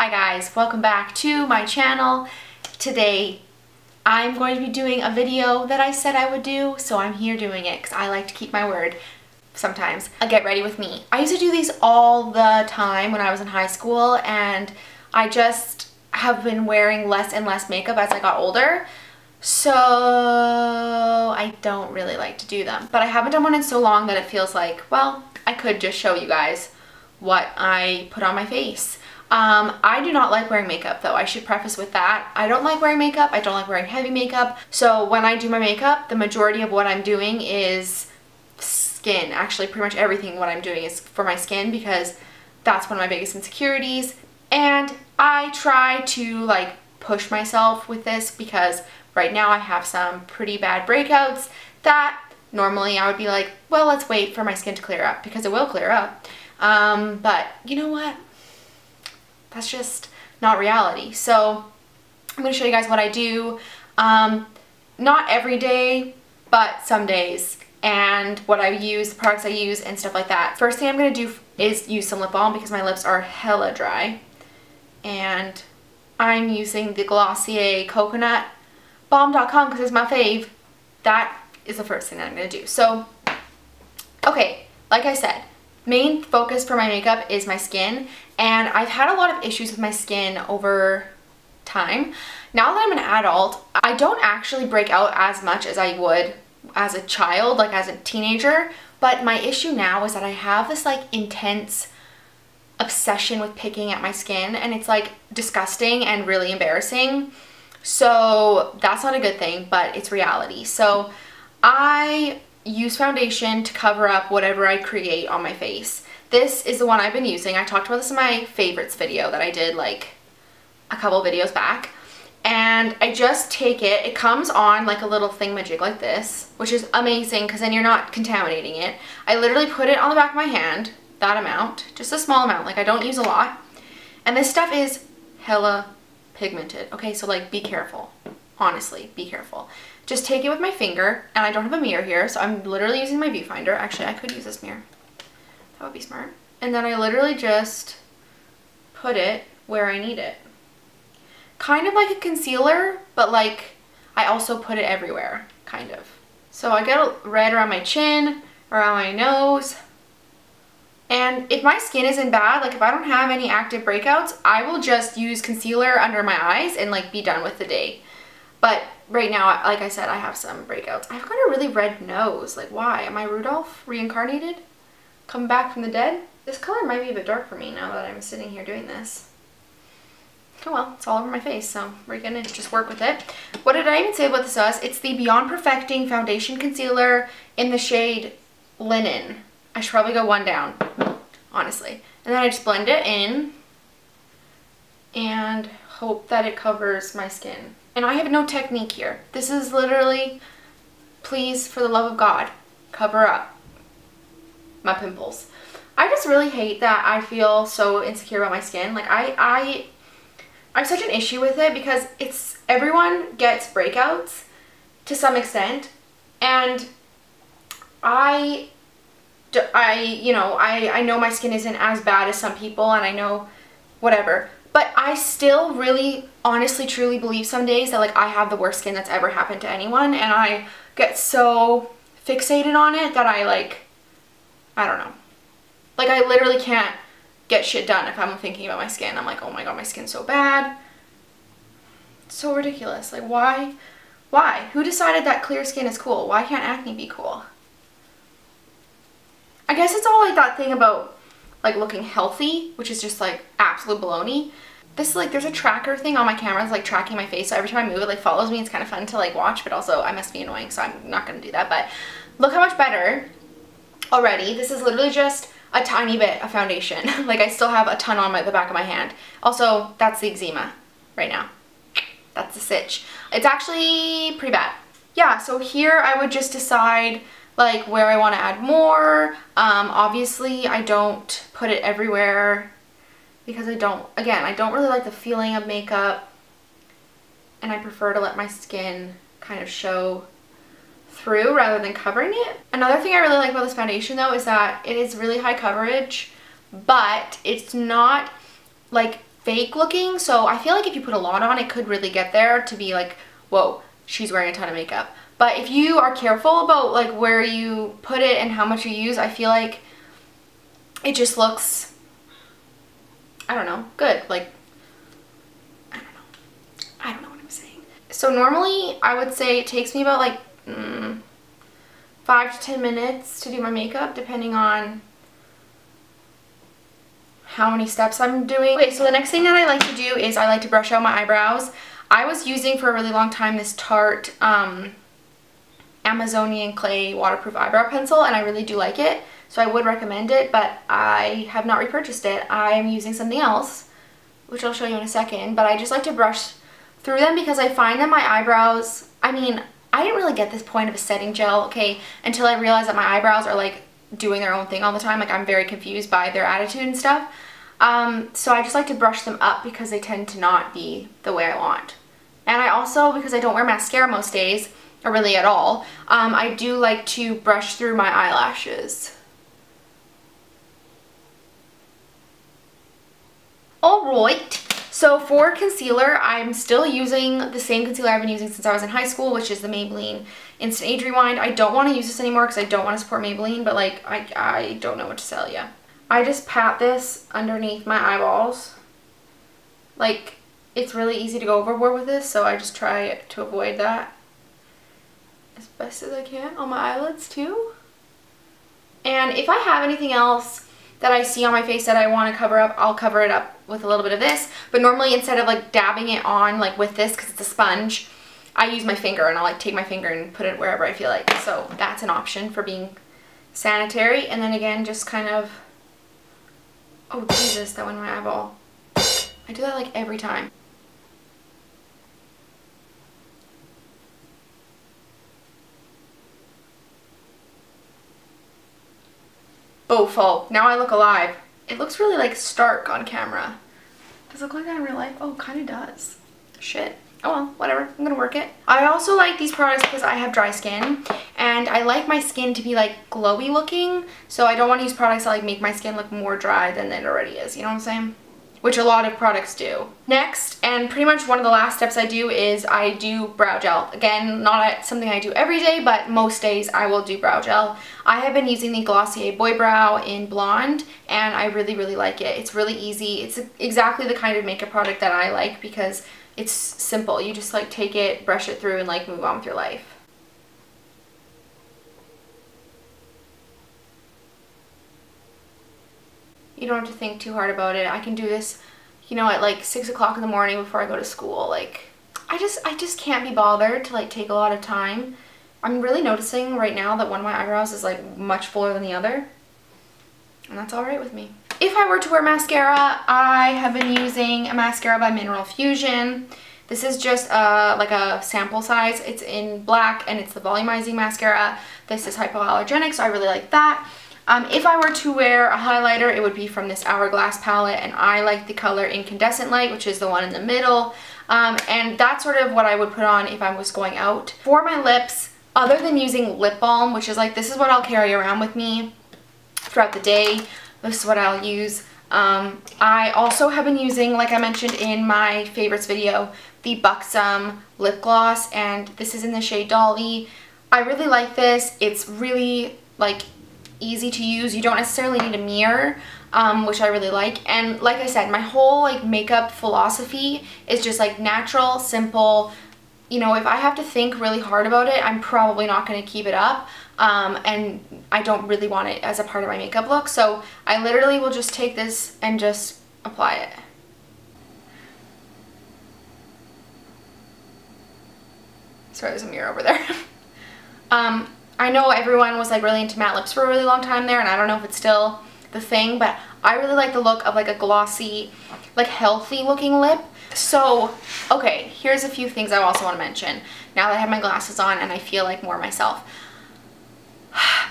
Hi guys, welcome back to my channel. Today I'm going to be doing a video that I said I would do, so I'm here doing it because I like to keep my word sometimes. Get ready with me. I used to do these all the time when I was in high school, and I just have been wearing less and less makeup as I got older, so I don't really like to do them. But I haven't done one in so long that it feels like, well, I could just show you guys what I put on my face. I do not like wearing makeup though. I should preface with that. I don't like wearing makeup. I don't like wearing heavy makeup. So when I do my makeup, the majority of what I'm doing is skin. Actually, pretty much everything what I'm doing is for my skin because that's one of my biggest insecurities. And I try to like push myself with this because right now I have some pretty bad breakouts that normally I would be like, well, let's wait for my skin to clear up because it will clear up. But you know what? That's just not reality. So I'm going to show you guys what I do, not every day, but some days, and what I use, the products I use, and stuff like that. First thing I'm going to do is use some lip balm because my lips are hella dry. And I'm using the Glossier Coconut Balm.com because it's my fave. That is the first thing that I'm going to do. So, okay, like I said, main focus for my makeup is my skin, and I've had a lot of issues with my skin over time. Now that I'm an adult, I don't actually break out as much as I would as a child, like as a teenager, but my issue now is that I have this like intense obsession with picking at my skin, and it's like disgusting and really embarrassing. So that's not a good thing, but it's reality. So I use foundation to cover up whatever I create on my face. This is the one I've been using. I talked about this in my favorites video that I did like a couple videos back. And I just take it. It comes on like a little thingamajig like this, which is amazing because then you're not contaminating it. I literally put it on the back of my hand, that amount, just a small amount, like I don't use a lot. And this stuff is hella pigmented. Okay, so like be careful. Honestly, be careful. Just take it with my finger, and I don't have a mirror here, so I'm literally using my viewfinder. Actually, I could use this mirror. That would be smart. And then I literally just put it where I need it. Kind of like a concealer, but like I also put it everywhere, kind of. So I get red around my chin, around my nose. And if my skin isn't bad, like if I don't have any active breakouts, I will just use concealer under my eyes and like be done with the day. But right now, like I said, I have some breakouts. I've got a really red nose. Like, why? Am I Rudolph reincarnated? Come back from the dead? This color might be a bit dark for me now that I'm sitting here doing this. Oh well, it's all over my face, so we're gonna just work with it. What did I even say about this was? It's the Beyond Perfecting Foundation Concealer in the shade Linen. I should probably go one down, honestly. And then I just blend it in and hope that it covers my skin. And I have no technique here. This is literally, please, for the love of God, cover up my pimples. I just really hate that I feel so insecure about my skin. Like I have such an issue with it because everyone gets breakouts to some extent, and I know my skin isn't as bad as some people, and I know whatever. But I still really, honestly, truly believe some days that like I have the worst skin that's ever happened to anyone, and I get so fixated on it that I don't know. Like I literally can't get shit done if I'm thinking about my skin. I'm like, oh my god, my skin's so bad. It's so ridiculous. Like why? Why? Who decided that clear skin is cool? Why can't acne be cool? I guess it's all like that thing about like looking healthy, which is just like absolute baloney. This like there's a tracker thing on my camera that's like tracking my face, so every time I move it like follows me. It's kind of fun to like watch, but also I must be annoying, so I'm not gonna do that. But look how much better already. This is literally just a tiny bit of foundation. Like I still have a ton on the back of my hand. Also, that's the eczema right now. That's the sitch. It's actually pretty bad. Yeah, so here I would just decide like where I want to add more. Obviously I don't put it everywhere because I don't really like the feeling of makeup, and I prefer to let my skin kind of show through rather than covering it. Another thing I really like about this foundation though is that it is really high coverage, but it's not like fake looking, so I feel like if you put a lot on, it could really get there to be like, whoa, she's wearing a ton of makeup. But if you are careful about like where you put it and how much you use, I feel like it just looks, I don't know, good. Like, I don't know what I'm saying. So normally I would say it takes me about like 5 to 10 minutes to do my makeup, depending on how many steps I'm doing. Okay, so the next thing that I like to do is I like to brush out my eyebrows. I was using for a really long time this Tarte Amazonian Clay waterproof eyebrow pencil, and I really do like it, so I would recommend it, but I have not repurchased it. I am using something else, which I'll show you in a second, but I just like to brush through them because I find that my eyebrows, I mean, I didn't really get this point of a setting gel, okay, until I realized that my eyebrows are like doing their own thing all the time. Like, I'm very confused by their attitude and stuff. So I just like to brush them up because they tend to not be the way I want. And I also, because I don't wear mascara most days, or really at all, I do like to brush through my eyelashes. Alright, so for concealer, I'm still using the same concealer I've been using since I was in high school, which is the Maybelline Instant Age Rewind. I don't want to use this anymore because I don't want to support Maybelline, but like, I don't know what to tell you. I just pat this underneath my eyeballs. Like, it's really easy to go overboard with this, so I just try to avoid that as best as I can on my eyelids too. And if I have anything else that I see on my face that I want to cover up, I'll cover it up with a little bit of this. But normally, instead of like dabbing it on like with this, because it's a sponge, I use my finger, and I'll like take my finger and put it wherever I feel like. So that's an option for being sanitary. And then again, just kind of, oh Jesus, that went in my eyeball. I do that like every time. Oh, full. Now I look alive. It looks really like stark on camera. Does it look like that in real life? Oh, kind of does. Shit. Oh well, whatever. I'm gonna work it. I also like these products because I have dry skin, and I like my skin to be like glowy looking, so I don't want to use products that like make my skin look more dry than it already is. You know what I'm saying? Which a lot of products do. Next, and pretty much one of the last steps I do, is I do brow gel. Again, not something I do every day, but most days I will do brow gel. I have been using the Glossier Boy Brow in Blonde, and I really, really like it. It's really easy. It's exactly the kind of makeup product that I like because it's simple. You just like take it, brush it through, and like move on with your life. You don't have to think too hard about it. I can do this, you know, at like 6 o'clock in the morning before I go to school. Like, I just can't be bothered to like take a lot of time. I'm really noticing right now that one of my eyebrows is like much fuller than the other, and that's all right with me. If I were to wear mascara, I have been using a mascara by Mineral Fusion. This is just like a sample size. It's in black, and it's the volumizing mascara. This is hypoallergenic, so I really like that. If I were to wear a highlighter, it would be from this Hourglass palette, and I like the color Incandescent Light, which is the one in the middle, and that's sort of what I would put on if I was going out. For my lips, other than using lip balm, which is like, this is what I'll carry around with me throughout the day, this is what I'll use. I also have been using, like I mentioned in my favorites video, the Buxom lip gloss, and this is in the shade Dolly. I really like this. It's really like easy to use. You don't necessarily need a mirror, which I really like. And like I said, my whole like makeup philosophy is just like natural, simple. You know, if I have to think really hard about it, I'm probably not going to keep it up, and I don't really want it as a part of my makeup look, so I literally will just take this and just apply it. Sorry, there's a mirror over there. I know everyone was like really into matte lips for a really long time there, and I don't know if it's still the thing, but I really like the look of like a glossy, like healthy looking lip. So, okay, here's a few things I also want to mention now that I have my glasses on and I feel like more myself.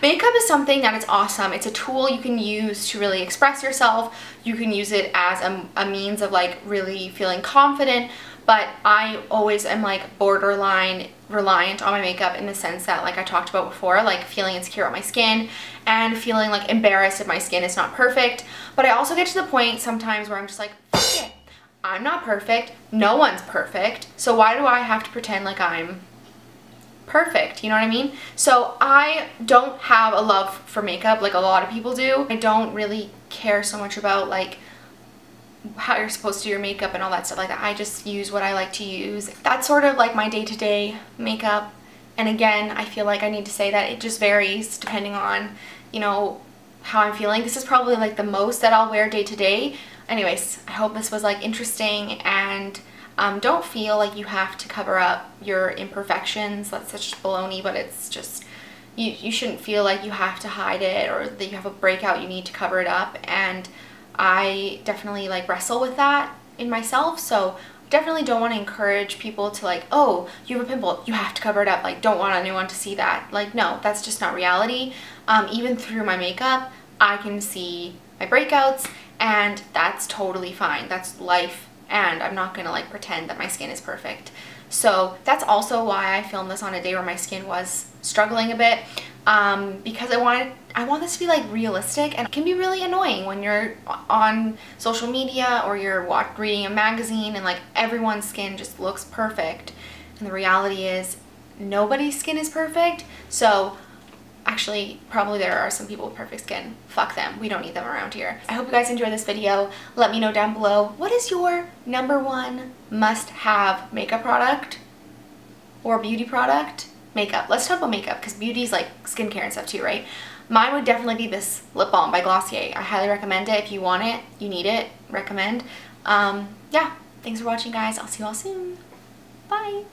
Makeup is something that is awesome. It's a tool you can use to really express yourself. You can use it as a means of like really feeling confident, but I always am like borderline reliant on my makeup in the sense that, like I talked about before, like feeling insecure about my skin and feeling like embarrassed if my skin is not perfect. But I also get to the point sometimes where I'm just like, fuck it. I'm not perfect. No one's perfect. So why do I have to pretend like I'm perfect? You know what I mean? So I don't have a love for makeup like a lot of people do. I don't really care so much about like how you're supposed to do your makeup and all that stuff like that. I just use what I like to use. That's sort of like my day-to-day makeup. And again, I feel like I need to say that it just varies depending on, you know, how I'm feeling. This is probably like the most that I'll wear day to day. Anyways, I hope this was like interesting, and don't feel like you have to cover up your imperfections. That's such baloney, but it's just, you shouldn't feel like you have to hide it or that you have a breakout, you need to cover it up. And I definitely like wrestle with that in myself, so definitely don't want to encourage people to like, oh, you have a pimple, you have to cover it up, like don't want anyone to see that. Like, no, that's just not reality. Even through my makeup, I can see my breakouts, and that's totally fine. That's life, and I'm not gonna like pretend that my skin is perfect. So that's also why I filmed this on a day where my skin was struggling a bit, because I want this to be like realistic, and it can be really annoying when you're on social media or you're reading a magazine and like everyone's skin just looks perfect, and the reality is nobody's skin is perfect. So actually, probably there are some people with perfect skin. Fuck them. We don't need them around here. I hope you guys enjoyed this video. Let me know down below, what is your #1 must-have makeup product or beauty product? Makeup. Let's talk about makeup, because beauty is like skincare and stuff too, right? Mine would definitely be this lip balm by Glossier. I highly recommend it. If you want it, you need it, recommend. Yeah, thanks for watching, guys. I'll see you all soon. Bye.